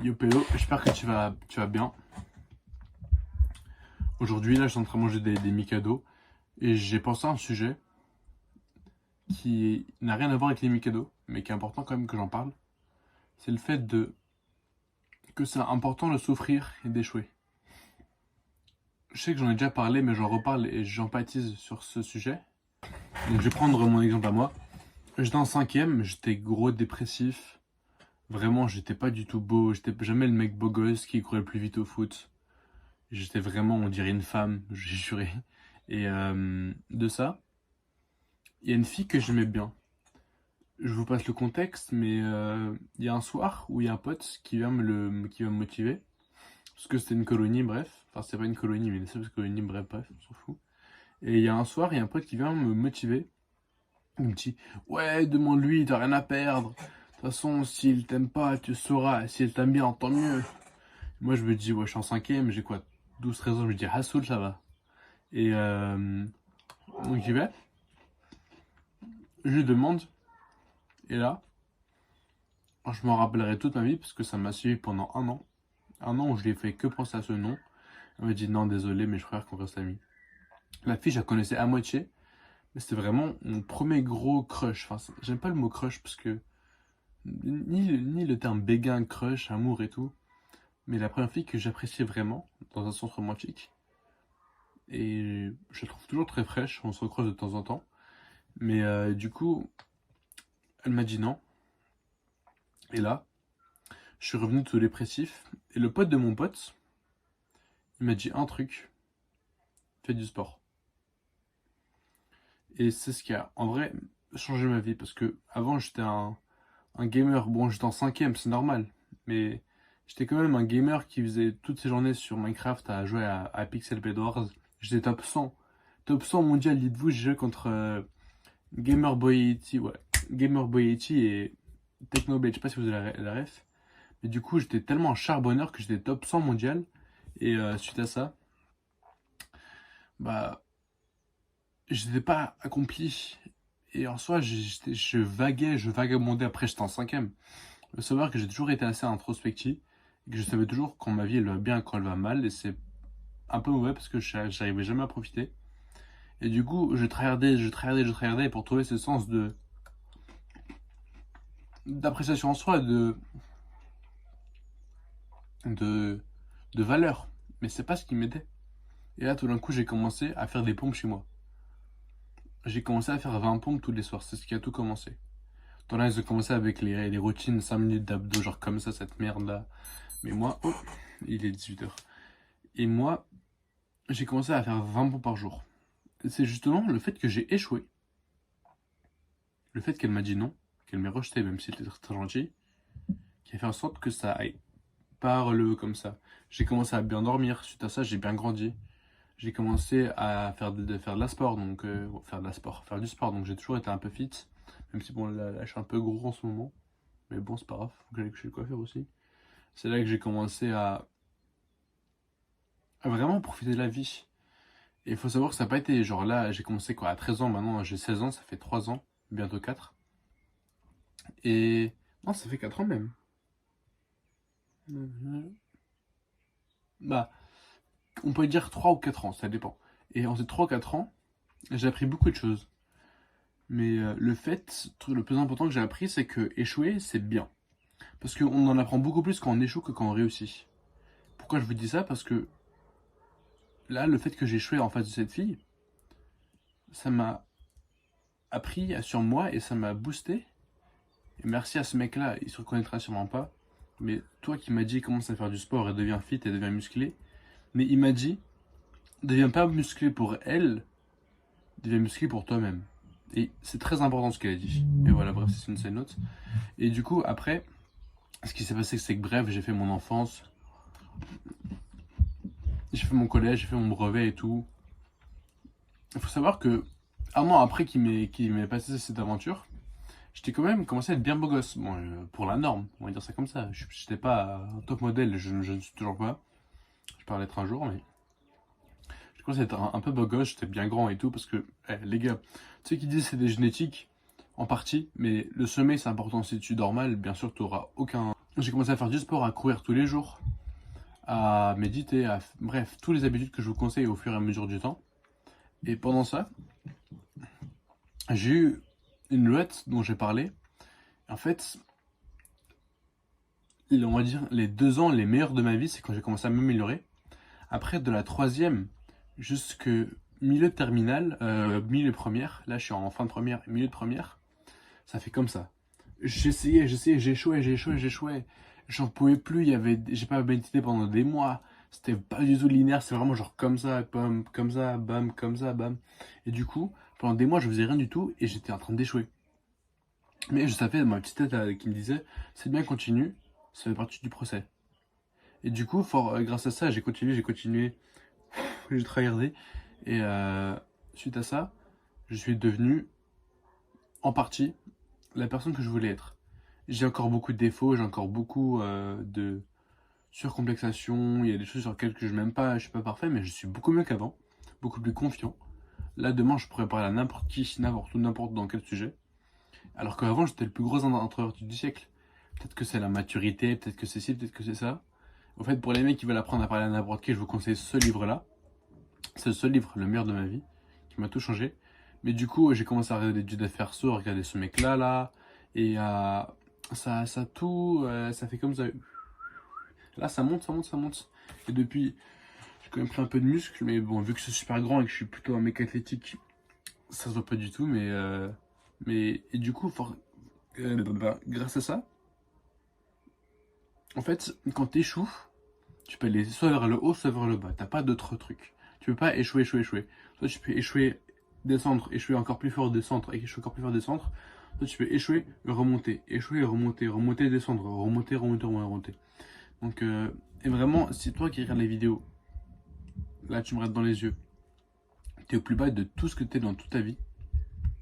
Yo Pélo, j'espère que tu vas bien. Aujourd'hui, là, je suis en train de manger des Mikado et j'ai pensé à un sujet qui n'a rien à voir avec les Mikado, mais qui est important quand même que j'en parle. C'est le fait que c'est important de souffrir et d'échouer. Je sais que j'en ai déjà parlé, mais j'en reparle et j'empathise sur ce sujet. Donc, je vais prendre mon exemple à moi. J'étais en cinquième, j'étais gros dépressif. Vraiment, j'étais pas du tout beau. J'étais jamais le mec beau gosse qui courait le plus vite au foot. J'étais vraiment, on dirait une femme, j'ai juré. Et de ça, il y a une fille que j'aimais bien. Je vous passe le contexte, mais il y a un soir où il y a un pote qui va me motiver. Parce que c'était une colonie, bref. Enfin, c'est pas une colonie, mais c'est une colonie, bref, on s'en fout. Et il y a un soir, il y a un pote qui vient me motiver. Il me dit, ouais, demande-lui, t'as rien à perdre. De toute façon, s'il t'aime pas, tu sauras. S'il t'aime bien, tant mieux. Moi, je me dis, ouais, je suis en cinquième, j'ai quoi, 12-13 ans, je me dis, Hassoul, ça va. Et donc j'y vais, je lui demande, et là, je m'en rappellerai toute ma vie parce que ça m'a suivi pendant un an. Un an où je lui ai fait que penser à ce nom. Elle m'a dit non, désolé, mais je préfère qu'on reste amis. La fille, je la connaissais à moitié, mais c'était vraiment mon premier gros crush. Enfin, j'aime pas le mot crush parce que ni le terme béguin, crush, amour et tout, mais la première fille que j'appréciais vraiment dans un sens romantique. Et je la trouve toujours très fraîche, on se recroise de temps en temps. Mais du coup, elle m'a dit non. Et là, je suis revenu tout dépressif. Et le pote de mon pote, il m'a dit un truc, fais du sport. Et c'est ce qui a, en vrai, changé ma vie. Parce que avant, j'étais un gamer. Bon, j'étais en cinquième, c'est normal. Mais j'étais quand même un gamer qui faisait toutes ses journées sur Minecraft à jouer à Pixel Wars. J'étais top 100. Top 100 mondial, dites-vous, j'ai joué contre Gamer Boy 80, ouais. Gamer Boy 80 et Technoblade, je sais pas si vous avez la ref. Mais du coup, j'étais tellement un charbonneur que j'étais top 100 mondial. Et suite à ça, bah, je n'étais pas accompli. Et en soi, je vagabondais. Après, j'étais en cinquième. Il faut savoir que j'ai toujours été assez introspectif. Et que je savais toujours quand ma vie elle va bien et quand elle va mal. Et c'est un peu mauvais parce que j'arrivais jamais à profiter. Et du coup, je tryhardais pour trouver ce sens d'appréciation en soi, de, de valeur. Mais c'est pas ce qui m'aidait. Et là, tout d'un coup, j'ai commencé à faire des pompes chez moi. J'ai commencé à faire 20 pompes tous les soirs. C'est ce qui a tout commencé. T'en as, ils ont commencé avec les routines 5 minutes d'abdos, genre comme ça, cette merde là. Mais moi, oh, il est 18h. Et moi, j'ai commencé à faire 20 pompes par jour. C'est justement le fait que j'ai échoué. Le fait qu'elle m'a dit non, qu'elle m'ait rejeté, même si c'était très, très gentil, qui a fait en sorte que ça aille par le haut comme ça. J'ai commencé à bien dormir. Suite à ça, j'ai bien grandi. J'ai commencé à faire de la sport, donc faire du sport, donc j'ai toujours été un peu fit, même si bon là je suis un peu gros en ce moment, mais bon c'est pas grave, faut que j'aille chez le coiffeur aussi. C'est là que j'ai commencé à vraiment profiter de la vie. Et il faut savoir que ça n'a pas été genre là, j'ai commencé quoi à 13 ans, maintenant j'ai 16 ans, ça fait 3 ans, bientôt 4. Et non, ça fait 4 ans même. Bah, on peut dire 3 ou 4 ans, ça dépend. Et en ces 3 ou 4 ans, j'ai appris beaucoup de choses. Mais le plus important que j'ai appris, c'est que échouer, c'est bien. Parce qu'on en apprend beaucoup plus quand on échoue que quand on réussit. Pourquoi je vous dis ça? Parce que là, le fait que j'ai échoué en face de cette fille, ça m'a appris sur moi et ça m'a boosté. Et merci à ce mec-là, il se reconnaîtra sûrement pas. Mais toi qui m'as dit commence à faire du sport et deviens fit et deviens musclé. Mais il m'a dit, deviens pas musclé pour elle, deviens musclé pour toi-même. Et c'est très important ce qu'elle a dit. Et voilà, bref, c'est une scène note. Et du coup, après, ce qui s'est passé, c'est que bref, j'ai fait mon enfance, j'ai fait mon collège, j'ai fait mon brevet et tout. Il faut savoir que un an après qu'il m'ait passé cette aventure, j'étais quand même commencé à être bien beau gosse. Bon, pour la norme, on va dire ça comme ça. J'étais pas un top modèle, je ne suis toujours pas. Je parle d'être un jour, mais je commençais à être un peu beau gosse, j'étais bien grand et tout, parce que, les gars, tu sais qui disent c'est des génétiques, en partie, mais le sommeil c'est important. Si tu dors mal, bien sûr, tu auras J'ai commencé à faire du sport, à courir tous les jours, à méditer, bref, toutes les habitudes que je vous conseille au fur et à mesure du temps. Et pendant ça, j'ai eu une louette dont j'ai parlé. En fait, on va dire les 2 ans les meilleurs de ma vie, c'est quand j'ai commencé à m'améliorer. Après, de la troisième jusque milieu de terminale, milieu de première, là je suis en fin de première, milieu de première, ça fait comme ça. J'essayais, j'échouais. J'en pouvais plus, j'ai pas médité pendant des mois. C'était pas du tout linéaire, c'est vraiment genre comme ça, bam, comme ça, bam, comme ça, bam. Et du coup, pendant des mois, je faisais rien du tout et j'étais en train d'échouer. Mais je savais, ma petite tête qui me disait, c'est bien, continue, ça fait partie du procès. Et du coup, grâce à ça, j'ai continué, j'ai travaillé. Et suite à ça, je suis devenu, en partie, la personne que je voulais être. J'ai encore beaucoup de défauts, j'ai encore beaucoup de surcomplexation, il y a des choses sur lesquelles que je m'aime pas, je suis pas parfait, mais je suis beaucoup mieux qu'avant, beaucoup plus confiant. Là, demain, je pourrais parler à n'importe qui, n'importe où, n'importe dans quel sujet. Alors qu'avant, j'étais le plus gros introverti du siècle. Peut-être que c'est la maturité, peut-être que c'est ci, peut-être que c'est ça. En fait, pour les mecs qui veulent apprendre à parler à n'importe qui, je vous conseille ce livre-là. C'est le seul livre, le meilleur de ma vie, qui m'a tout changé. Mais du coup, j'ai commencé à regarder du Dev Perso, à regarder ce mec-là, là. Et ça fait comme ça. Là, ça monte, ça monte, ça monte. Et depuis, j'ai quand même pris un peu de muscle, mais bon, vu que c'est super grand et que je suis plutôt un mec athlétique, ça se voit pas du tout. Et du coup, grâce à ça, en fait, quand t'échoues, tu peux aller soit vers le haut, soit vers le bas. T'as pas d'autre truc. Tu peux pas échouer, échouer, échouer. Soit tu peux échouer, descendre, échouer encore plus fort, descendre, et échouer encore plus fort, descendre. Soit tu peux échouer, remonter, échouer, remonter, remonter, descendre, remonter, remonter, remonter. Donc, et vraiment, si toi qui regardes les vidéos, là tu me regardes dans les yeux, t'es au plus bas de tout ce que t'es dans toute ta vie,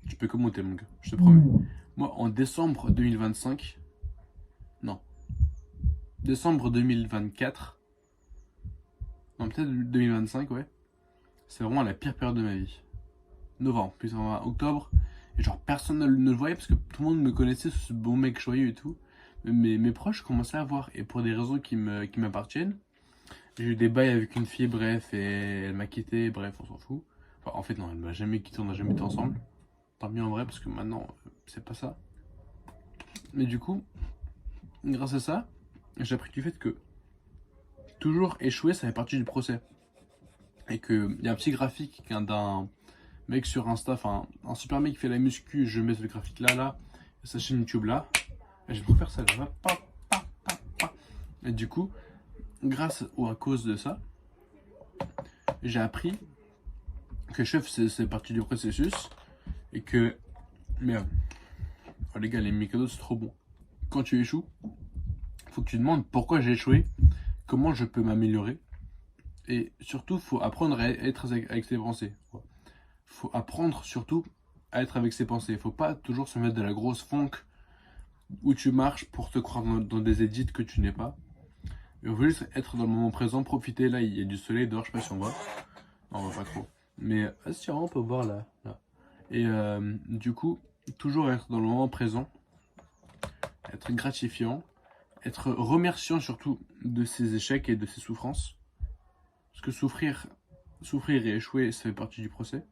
tu peux commenter, mon gars, je te promets. Moi, en décembre 2025, non, décembre 2024, non, peut-être 2025, ouais, c'est vraiment la pire période de ma vie. Novembre, puis octobre, et genre personne ne le voyait parce que tout le monde me connaissait, ce bon mec joyeux et tout. Mais mes proches commençaient à voir, et pour des raisons qui m'appartiennent, j'ai eu des bails avec une fille, bref, et elle m'a quitté, bref, on s'en fout. Enfin, en fait, non, elle m'a jamais quitté, on n'a jamais été ensemble. Tant mieux en vrai, parce que maintenant, c'est pas ça. Mais du coup, grâce à ça, j'ai appris du fait que toujours échouer, ça fait partie du procès. Et qu'il y a un petit graphique d'un mec sur Insta, enfin, un super mec qui fait la muscu, je mets ce graphique là, et sa chaîne YouTube là, et je préfère ça là, et du coup, grâce ou à cause de ça, j'ai appris que chef c'est partie du processus et que merde, oh les gars, les Mikado c'est trop bon. Quand tu échoues, faut que tu demandes pourquoi j'ai échoué, comment je peux m'améliorer, et surtout faut apprendre à être avec ses pensées. Faut apprendre surtout à être avec ses pensées. Faut pas toujours se mettre de la grosse funk où tu marches pour te croire dans des edits que tu n'es pas. Et on veut juste être dans le moment présent, profiter. Là, il y a du soleil dehors, je sais pas si on voit. Non, on voit pas trop. Mais si on peut voir là. Et du coup, toujours être dans le moment présent, être gratifiant, être remerciant surtout de ses échecs et de ses souffrances. Parce que souffrir et échouer, ça fait partie du procès.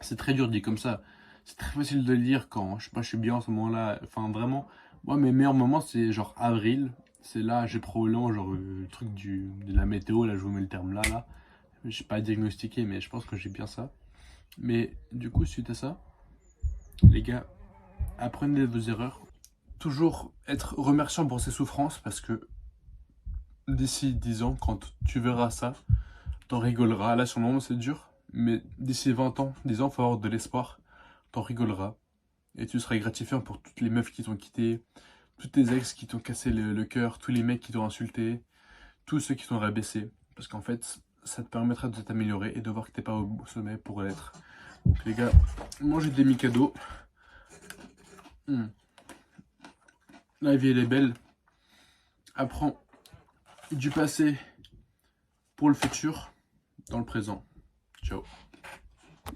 C'est très dur dit comme ça. C'est très facile de le dire quand je sais pas, je suis bien en ce moment-là. Enfin, vraiment, moi, mes meilleurs moments, c'est genre avril. C'est là, j'ai probablement genre le truc de la météo. Là, je vous mets le terme là. Je suis pas diagnostiqué, mais je pense que j'ai bien ça. Mais du coup, suite à ça, les gars, apprenez de vos erreurs. Toujours être remerciant pour ses souffrances parce que d'ici 10 ans, quand tu verras ça, t'en rigoleras. Là, sur le moment, c'est dur. Mais d'ici 20 ans, 10 ans, faut avoir de l'espoir. T'en rigoleras. Et tu seras gratifiant pour toutes les meufs qui t'ont quitté, tous tes ex qui t'ont cassé le cœur, tous les mecs qui t'ont insulté, tous ceux qui t'ont rabaissé. Parce qu'en fait, ça te permettra de t'améliorer et de voir que t'es pas au sommet pour l'être. Donc les gars, mangez des Mikado. La vie elle est belle. Apprends du passé pour le futur, dans le présent. Ciao.